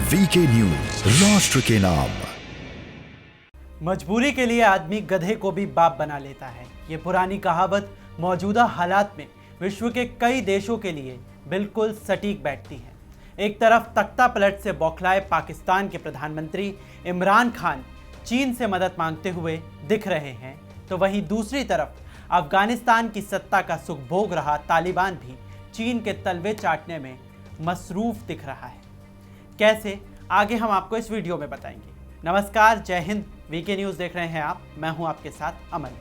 VK news, राष्ट्र के नाम। मजबूरी के लिए आदमी गधे को भी बाप बना लेता है। ये पुरानी कहावत मौजूदा हालात में विश्व के कई देशों के लिए बिल्कुल सटीक बैठती है। एक तरफ तख्ता पलट से बौखलाए पाकिस्तान के प्रधानमंत्री इमरान खान चीन से मदद मांगते हुए दिख रहे हैं, तो वहीं दूसरी तरफ अफगानिस्तान की सत्ता का सुख भोग रहा तालिबान भी चीन के तलवे चाटने में मसरूफ दिख रहा है। कैसे, आगे हम आपको इस वीडियो में बताएंगे। नमस्कार, जय हिंद, वीके न्यूज़ देख रहे हैं आप। मैं हूं आपके साथ अमन।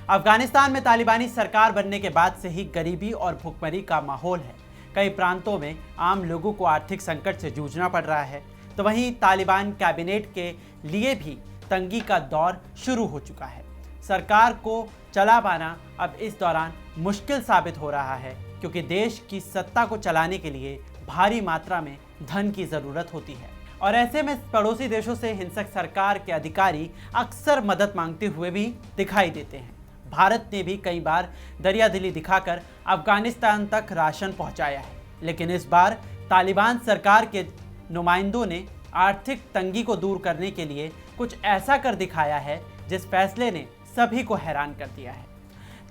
अफगानिस्तान में तालिबानी सरकार बनने के बाद से ही गरीबी और भुखमरी का माहौल है। कई प्रांतों में आम लोगों को आर्थिक संकट से जूझना पड़ रहा है, तो वहीं तालिबान कैबिनेट के लिए भी तंगी का दौर शुरू हो चुका है। सरकार को चला पाना अब इस दौरान मुश्किल साबित हो रहा है, क्योंकि देश की सत्ता को चलाने के लिए भारी मात्रा में धन की ज़रूरत होती है। और ऐसे में पड़ोसी देशों से हिंसक सरकार के अधिकारी अक्सर मदद मांगते हुए भी दिखाई देते हैं। भारत ने भी कई बार दरियादिली दिखाकर अफगानिस्तान तक राशन पहुंचाया है, लेकिन इस बार तालिबान सरकार के नुमाइंदों ने आर्थिक तंगी को दूर करने के लिए कुछ ऐसा कर दिखाया है जिस फैसले ने सभी को हैरान कर दिया है।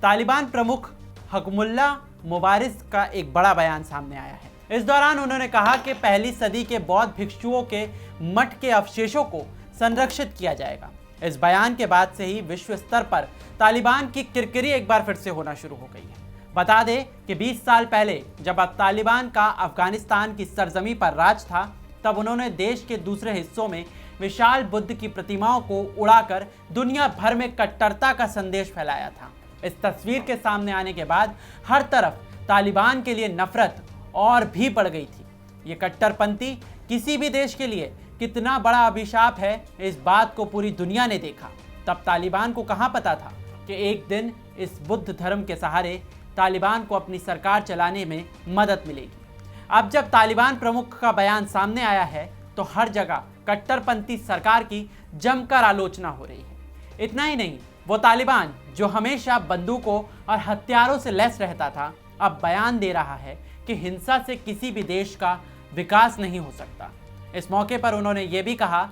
तालिबान प्रमुख हकमुल्ला मुबारिस का एक बड़ा बयान सामने आया है। इस दौरान उन्होंने कहा कि पहली सदी के बौद्ध भिक्षुओं के मठ के अवशेषों को संरक्षित किया जाएगा। इस बयान के बाद से ही विश्व स्तर पर तालिबान की किरकिरी एक बार फिर से होना शुरू हो गई है। बता दें कि 20 साल पहले जब तालिबान का अफगानिस्तान की सरजमी पर राज था, तब उन्होंने देश के दूसरे हिस्सों में विशाल बुद्ध की प्रतिमाओं को उड़ाकर दुनिया भर में कट्टरता का संदेश फैलाया था। इस तस्वीर के सामने आने के बाद हर तरफ तालिबान के लिए नफरत और भी बढ़ गई थी। ये कट्टरपंथी किसी भी देश के लिए कितना बड़ा अभिशाप है, इस बात को पूरी दुनिया ने देखा। तब तालिबान को कहाँ पता था कि एक दिन इस बुद्ध धर्म के सहारे तालिबान को अपनी सरकार चलाने में मदद मिलेगी। अब जब तालिबान प्रमुख का बयान सामने आया है, तो हर जगह कट्टरपंथी सरकार की जमकर आलोचना हो रही है। इतना ही नहीं, वो तालिबान जो हमेशा बंदूकों और हथियारों से लैस रहता था, अब बयान दे रहा है कि हिंसा से किसी भी देश का विकास नहीं हो सकता। इस मौके पर उन्होंने ये भी कहा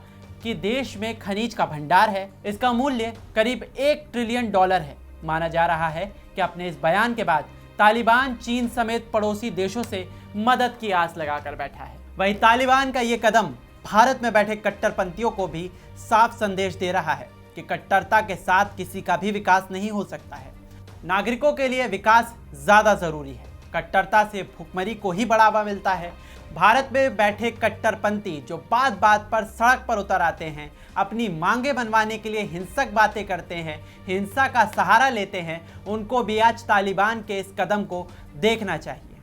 कि देश में खनिज का भंडार है, इसका मूल्य करीब $1 ट्रिलियन है। माना जा रहा है कि अपने इस बयान के बाद तालिबान चीन समेत पड़ोसी देशों से मदद की आस लगाकर बैठा है। वहीं तालिबान का ये कदम भारत में बैठे कट्टरपंथियों को भी साफ संदेश दे रहा है कि कट्टरता के साथ किसी का भी विकास नहीं हो सकता है। नागरिकों के लिए विकास ज़्यादा ज़रूरी है। कट्टरता से भुखमरी को ही बढ़ावा मिलता है। भारत में बैठे कट्टरपंथी जो बात बात पर सड़क पर उतर आते हैं, अपनी मांगे बनवाने के लिए हिंसक बातें करते हैं, हिंसा का सहारा लेते हैं, उनको भी आज तालिबान के इस कदम को देखना चाहिए।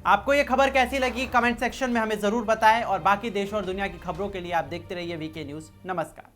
आपको ये खबर कैसी लगी, कमेंट सेक्शन में हमें ज़रूर बताएं, और बाकी देश और दुनिया की खबरों के लिए आप देखते रहिए वीके न्यूज़। नमस्कार।